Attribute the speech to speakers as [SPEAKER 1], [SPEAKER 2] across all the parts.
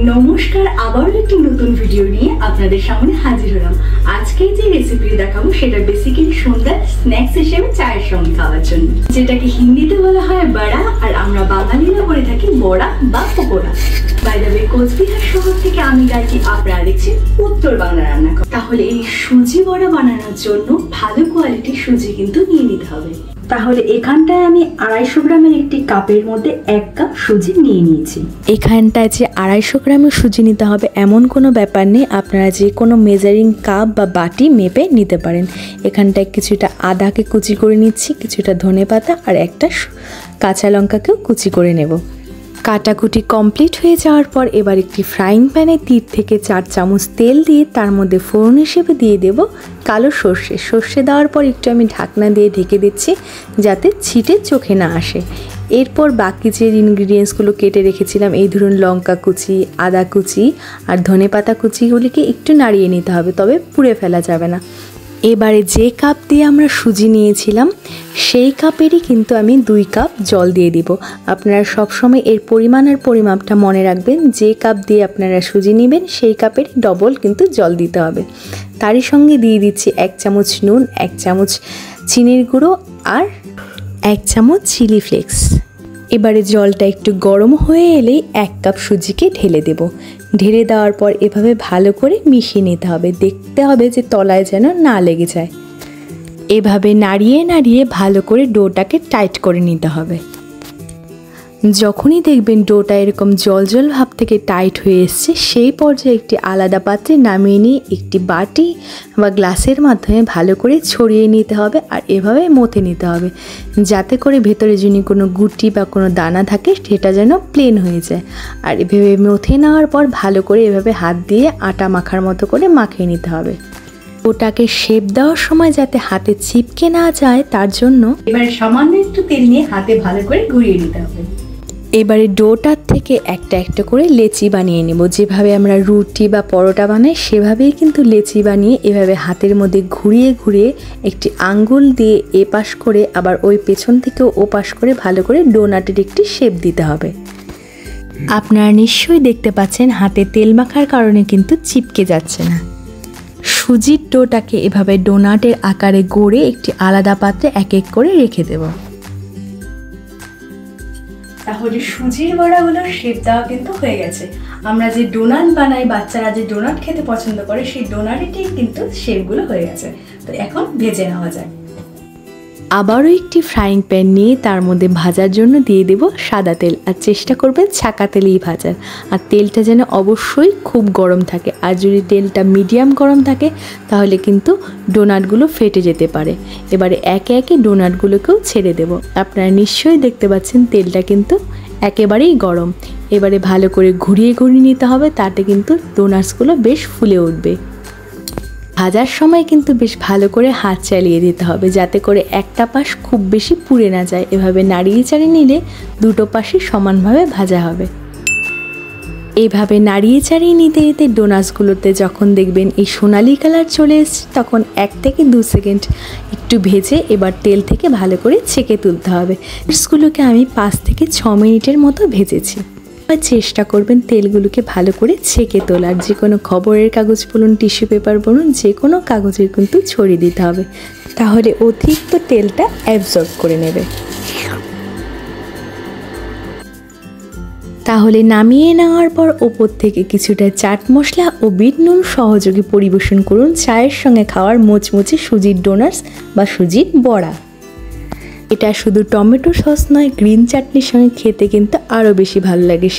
[SPEAKER 1] নমস্কার, আবারও একটি নতুন ভিডিও নিয়ে আপনাদের সামনে হাজির হলাম। আজকে যে রেসিপি দেখাবো সেটা বেসিক্যালি সন্ধ্যার স্ন্যাক্স হিসেবে চায়ের সঙ্গে খাওয়ার জন্য, যেটাকে হিন্দিতে বলা হয় বড়া, আর আমরা বাঙালিরা বলে থাকি বড়া বা pakora. By the way, Cooch Behar শহর থেকে আমি গাইছি, আপনারা দেখছেন উত্তর বাংলা রান্না। তাহলে এই সুজি বড়া বানানোর জন্য ভালো কোয়ালিটির সুজি কিন্তু নিয়ে নিতে হবে। তাহলে এখানটায় আমি 250 গ্রামের একটি কাপের মধ্যে 1 কাপ সুজি নিয়ে নিয়েছি।
[SPEAKER 2] এখানটায় যে 250 গ্রামের সুজি নিতে হবে এমন কোনো ব্যাপার নেই, আপনারা যে কোনো মেজারিং কাপ বা বাটি মেপে নিতে পারেন। এখানটায় কিছুটা আদাকে কুচি করে নিচ্ছি, কিছুটা ধনেপাতা আর একটা কাঁচা লঙ্কাকেও কুচি করে নেব। কাটাকুটি কমপ্লিট হয়ে যাওয়ার পর এবার একটি ফ্রাইং প্যানে 3 থেকে 4 চামচ তেল দিয়ে তার মধ্যে ফোড়ন হিসেবে দিয়ে দেব কালো সর্ষে। সর্ষে দেওয়ার পর একটু আমি ঢাকনা দিয়ে ঢেকে দিচ্ছি যাতে ছিটে চোখে না আসে। এরপর বাকি যে ইনগ্রিডিয়েন্টসগুলো কেটে রেখেছিলাম, এই ধরুন লঙ্কা কুচি, আদা কুচি আর ধনেপাতা কুচিগুলিকে একটু নাড়িয়ে নিতে হবে, তবে পুড়ে ফেলা যাবে না। এবারে যে কাপ দিয়ে আমরা সুজি নিয়েছিলাম সেই কাপেরই কিন্তু আমি 2 কাপ জল দিয়ে দিব। আপনারা সবসময় এর পরিমাণ আর পরিমাপটা মনে রাখবেন, যে কাপ দিয়ে আপনারা সুজি নেবেন সেই কাপের ডবল কিন্তু জল দিতে হবে। তারই সঙ্গে দিয়ে দিচ্ছি 1 চামচ নুন, 1 চামচ চিনির গুঁড়ো আর 1 চামচ চিলি ফ্লেক্স। এবারে জলটা একটু গরম হয়ে এলেই 1 কাপ সুজিকে ঢেলে দেব। ঢেলে দেওয়ার পর এভাবে ভালো করে মিশিয়ে নিতে হবে, দেখতে হবে যে তলায় যেন না লেগে যায়। এভাবে নাড়িয়ে নাড়িয়ে ভালো করে ডোটাকে টাইট করে নিতে হবে। যখনই দেখবেন ডোটা এরকম জল জল ভাব থেকে টাইট হয়ে এসছে, সেই পর্যায়ে একটি আলাদা পাত্রে নামিয়ে নিয়ে একটি বাটি বা গ্লাসের মাধ্যমে ভালো করে ছড়িয়ে নিতে হবে আর এভাবে মথে নিতে হবে, যাতে করে ভেতরে যদি কোনো গুটি বা কোনো দানা থাকে সেটা যেন প্লেন হয়ে যায়। আর এভাবে মথে নেওয়ার পর ভালো করে এভাবে হাত দিয়ে আটা মাখার মতো করে মাখিয়ে নিতে হবে। ওটাকে শেপ দেওয়ার সময় যাতে হাতে ছিপকে না যায় তার জন্য
[SPEAKER 1] এবারে সামান্য একটু তেল নিয়ে হাতে ভালো করে ঘুরিয়ে নিতে হবে।
[SPEAKER 2] এবারে ডোটার থেকে একটা একটা করে লেচি বানিয়ে নেব। যেভাবে আমরা রুটি বা পরোটা বানাই সেভাবেই কিন্তু লেচি বানিয়ে এভাবে হাতের মধ্যে ঘুরিয়ে ঘুরিয়ে একটি আঙ্গুল দিয়ে এপাশ করে আবার ওই পেছন থেকেও ওপাশ করে ভালো করে ডোনাটের একটি শেপ দিতে হবে। আপনারা নিশ্চয়ই দেখতে পাচ্ছেন হাতে তেল মাখার কারণে কিন্তু চিপকে যাচ্ছে না। সুজির ডোটাকে এভাবে ডোনাটের আকারে গড়ে একটি আলাদা পাত্রে এক এক করে রেখে দেব।
[SPEAKER 1] তাহলে সুজির বড়াগুলো শেপ দেওয়া কিন্তু হয়ে গেছে। আমরা যে ডোনাট বানাই, বাচ্চারা যে ডোনাট খেতে পছন্দ করে, সেই ডোনাটেই কিন্তু শেপগুলো হয়ে গেছে। তো এখন ভেজে নেওয়া যায়।
[SPEAKER 2] আবারও একটি ফ্রাইং প্যান নিয়ে তার মধ্যে ভাজার জন্য দিয়ে দেব সাদা তেল, আর চেষ্টা করবেন ছাকা তেলেই ভাজার। আর তেলটা যেন অবশ্যই খুব গরম থাকে, আর যদি তেলটা মিডিয়াম গরম থাকে তাহলে কিন্তু ডোনাটগুলো ফেটে যেতে পারে। এবারে একে একে ডোনাটগুলোকেও ছেড়ে দেব। আপনারা নিশ্চয়ই দেখতে পাচ্ছেন তেলটা কিন্তু একেবারেই গরম। এবারে ভালো করে ঘুরিয়ে ঘুরিয়ে নিতে হবে, তাতে কিন্তু ডোনাটসগুলো বেশ ফুলে উঠবে। ভাজার সময় কিন্তু বেশ ভালো করে হাত চালিয়ে দিতে হবে, যাতে করে একটা পাশ খুব বেশি পুড়ে না যায়। এভাবে নাড়িয়ে চাড়িয়ে নিলে দুটো পাশই সমানভাবে ভাজা হবে। এইভাবে নাড়িয়ে চাড়িয়ে নিতে নিতে ডোনাটসগুলোতে যখন দেখবেন এই সোনালি কালার চলে এসছে, তখন 1 থেকে 2 সেকেন্ড একটু ভেজে এবার তেল থেকে ভালো করে ছেঁকে তুলতে হবে। ডোনাটসগুলোকে আমি 5 থেকে 6 মিনিটের মতো ভেজেছি। চেষ্টা করবেন তেলগুলোকে ভালো করে ছেঁকে তোলার। যে কোনো খবরের কাগজ বলুন, টিস্যু পেপার বলুন, যে কোনো কাগজের কিন্তু ছড়িয়ে দিতে হবে, তাহলে অতিরিক্ত তেলটা অ্যাবজর্ব করে নেবে। তাহলে নামিয়ে নেওয়ার পর ওপর থেকে কিছুটা চাট মশলা ও বিট নুন সহযোগে পরিবেশন করুন চায়ের সঙ্গে খাওয়ার মুচমুচে সুজির ডোনাটস বা সুজির বড়া। এটা শুধু টমেটো সস নয়, গ্রিন চাটনির সঙ্গে খেতে কিন্তু আরও বেশি ভালো লাগে।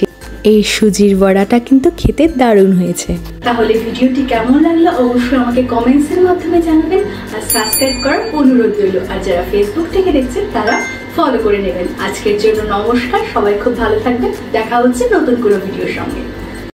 [SPEAKER 2] এই সুজির বড়াটা কিন্তু খেতে দারুণ হয়েছে।
[SPEAKER 1] তাহলে ভিডিওটি কেমন লাগলো অবশ্যই আমাকে কমেন্টসের মাধ্যমে জানাবেন, আর সাবস্ক্রাইব করার অনুরোধ রইল। আর যারা ফেসবুক থেকে দেখছেন তারা ফলো করে নেবেন। আজকের জন্য নমস্কার, সবাই খুব ভালো থাকবেন। দেখা হচ্ছে নতুন কোনো ভিডিওর সঙ্গে।